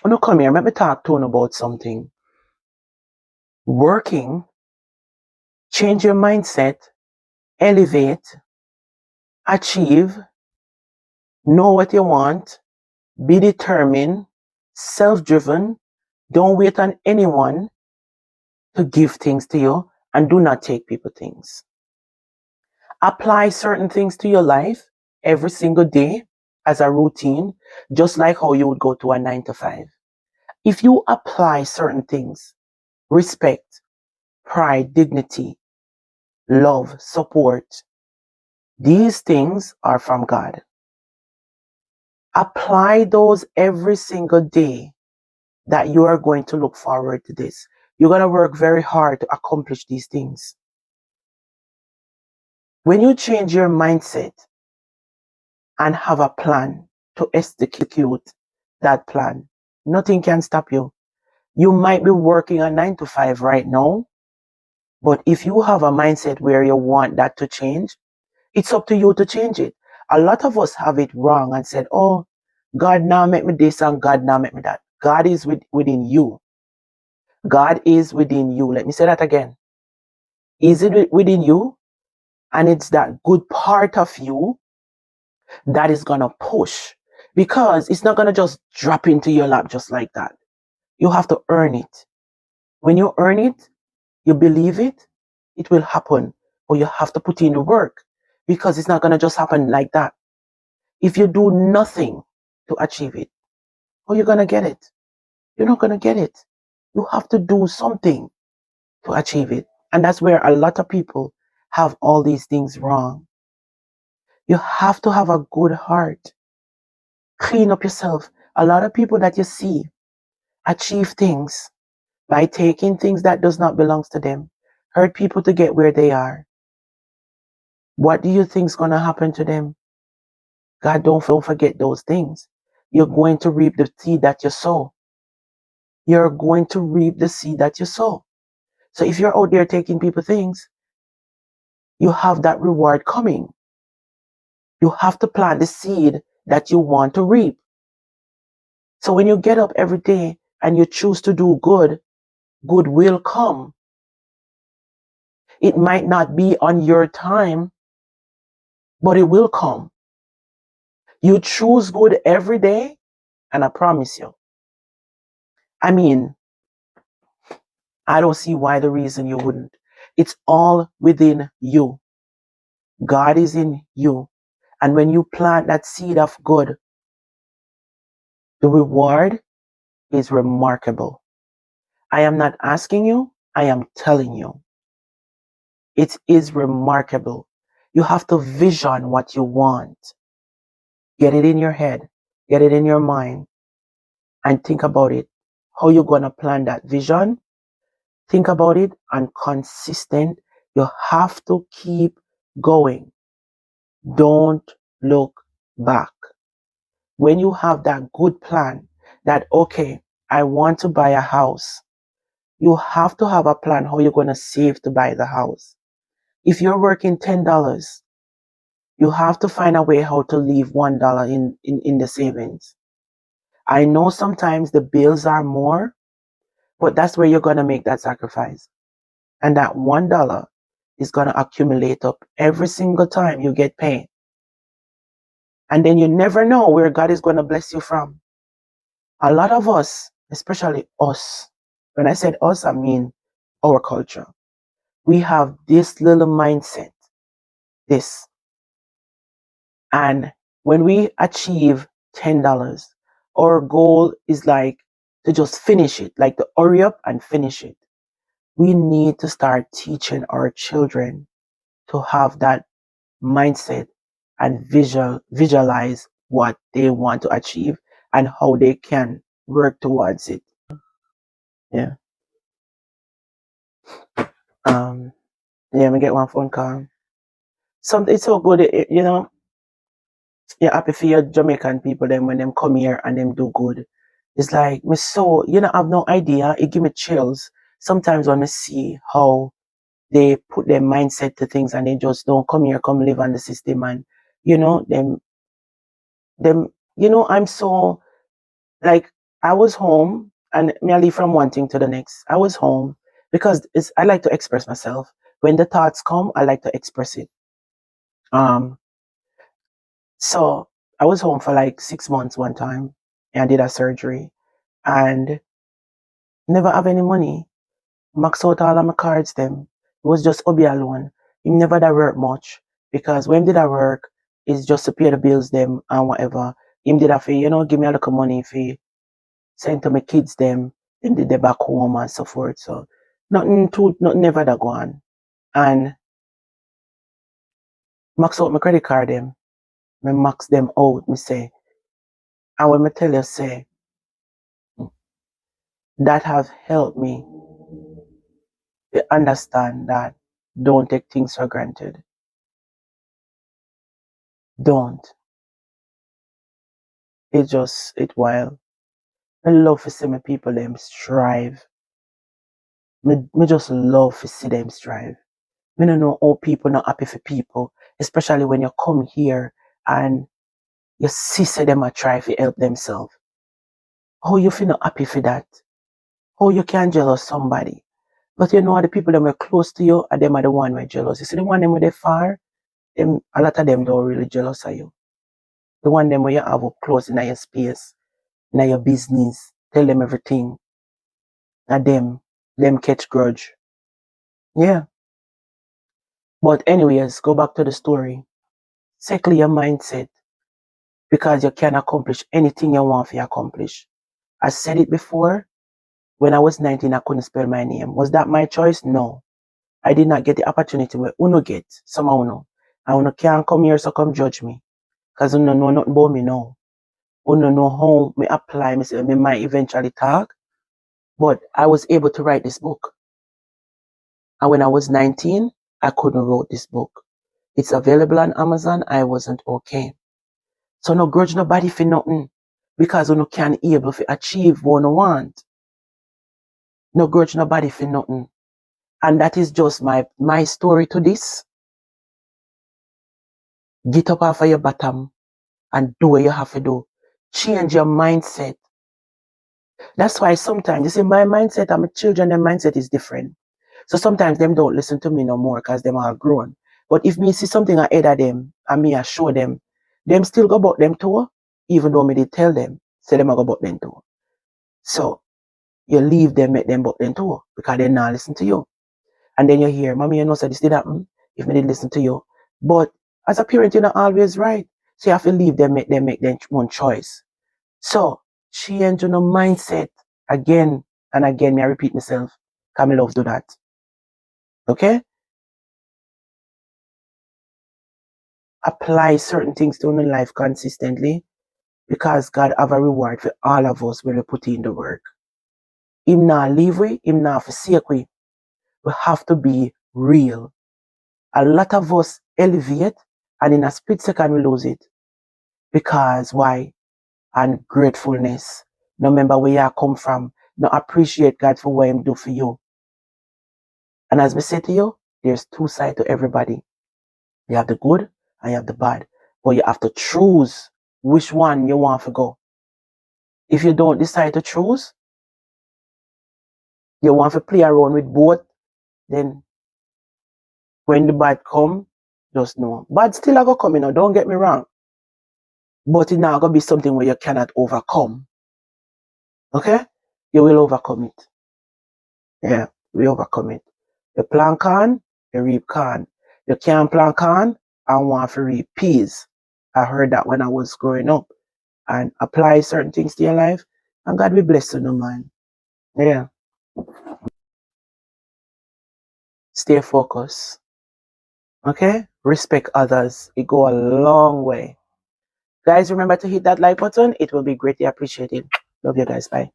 No, come here. Let me talk to you about something. Working, change your mindset, elevate, achieve, know what you want, be determined, self-driven. Don't wait on anyone to give things to you, and do not take people things. Apply certain things to your life every single day as a routine, just like how you would go to a 9 to 5. If you apply certain things, respect, pride, dignity, love, support, these things are from God. Apply those every single day that you are going to look forward to this. You're going to work very hard to accomplish these things. When you change your mindset and have a plan to execute that plan, nothing can stop you. You might be working a 9 to 5 right now, but if you have a mindset where you want that to change, it's up to you to change it. A lot of us have it wrong and said, oh, God now make me this and God now make me that. God is within you. God is within you. Let me say that again. Is it within you? And it's that good part of you that is going to push, because it's not going to just drop into your lap just like that. You have to earn it. When you earn it, you believe it, it will happen. Or you have to put in the work, because it's not going to just happen like that. If you do nothing to achieve it, how are you going to get it? You're not going to get it. You have to do something to achieve it. And that's where a lot of people have all these things wrong. You have to have a good heart. Clean up yourself. A lot of people that you see achieve things by taking things that does not belong to them, hurt people to get where they are. What do you think is going to happen to them? God, don't forget those things. You're going to reap the seed that you sow. You're going to reap the seed that you sow. So if you're out there taking people things, you have that reward coming. You have to plant the seed that you want to reap. So when you get up every day and you choose to do good, good will come. It might not be on your time, but it will come. You choose good every day, and I promise you. I mean, I don't see why the reason you wouldn't. It's all within you. God is in you. And when you plant that seed of good, the reward is remarkable. I am not asking you, I am telling you. It is remarkable. You have to vision what you want. Get it in your head, get it in your mind, and think about it. How you gonna plan that vision? Think about it, and consistent. You have to keep going. Don't look back. When you have that good plan, that okay, I want to buy a house, you have to have a plan how you're going to save to buy the house. If you're working $10, you have to find a way how to leave $1 in the savings. I know sometimes the bills are more, but that's where you're going to make that sacrifice. And that $1 is going to accumulate up every single time you get paid. And then you never know where God is going to bless you from. A lot of us, especially us, when I said us, I mean our culture. We have this little mindset, this. And when we achieve $10, our goal is like to just finish it, like to hurry up and finish it. We need to start teaching our children to have that mindset and visualize what they want to achieve and how they can work towards it. Yeah. Yeah, me get one phone call. It's so good, you know. You're happy for your Jamaican people then when them come here and them do good. It's like me so you know, I have no idea. It give me chills sometimes when I see how they put their mindset to things and they just don't come here, come live on the system, and you know, them you know, I'm so like I was home and merely from one thing to the next. I was home because I like to express myself. When the thoughts come, I like to express it. Um, so I was home for like 6 months one time and did a surgery and never have any money. Max out all of my cards them. It was just Obi alone. He never did work much because when did I work is just to pay the bills them and whatever. Him did a fee, give me a little money fee, send to my kids them, then did they back home and so forth. So nothing never that go on. And max out my credit card them. Me max them out, me say. And when me tell you say that have helped me to understand that don't take things for granted. Don't. It wild. I love to see my people them strive. Me just love to see them strive. Me don't know how people not happy for people, especially when you come here and you see say them a try to help themselves. How you feel not happy for that? How you can jealous somebody? But you know the people that were close to you are them are the one who are jealous. You see the one them where they far, them a lot of them don't really jealous of you. The one them where you have up close in your space, in your business, tell them everything. And them catch grudge. Yeah. But anyways, go back to the story. Settle your mindset because you can accomplish anything you want to accomplish. I said it before. When I was 19, I couldn't spell my name. Was that my choice? No. I did not get the opportunity where uno get. Somehow uno. And uno can't come here so come judge me. Because uno know nothing about me now. Uno know how me apply myself. Me might eventually talk. But I was able to write this book. And when I was 19, I couldn't write this book. It's available on Amazon. I wasn't okay. So no grudge nobody for nothing. Because you can able to achieve what you want. No grudge nobody for nothing. And that is just my story to this. Get up off of your bottom and do what you have to do. Change your mindset. That's why sometimes, you see, my mindset and my children, their mindset is different. So sometimes them don't listen to me no more because them are grown. But if me see something ahead of them and me I show them still go about them too, even though me they tell them, say them I go about them too. So you leave them, make them about them too, because they not listen to you. And then you hear, mommy, you know, so this did happen if me didn't listen to you. But as a parent, you're not always right. So you have to leave them, make them one choice. So change your mindset again and again. May I repeat myself? Because I love do that. Okay? Apply certain things to your life consistently because God have a reward for all of us when we put in the work. Him not leave we, him not forsake we. We have to be real. A lot of us elevate and in a split second we lose it. Because why? Ungratefulness. No remember where you come from. No appreciate God for what Him do for you. And as we say to you, there's two sides to everybody. You have the good and you have the bad. But you have to choose which one you want to go. If you don't decide to choose, you want to play around with both, then when the bad come, just know. Bad still are going to come, don't get me wrong. But it's not going to be something where you cannot overcome. Okay? You will overcome it. Yeah, we overcome it. You plant corn, you reap corn. You can't plant corn and want to reap peas. I heard that when I was growing up. And apply certain things to your life, and God will bless you, no man. Yeah. Stay focused. Okay? Respect others. It go a long way. Guys, remember to hit that like button. It will be greatly appreciated. Love you guys. Bye.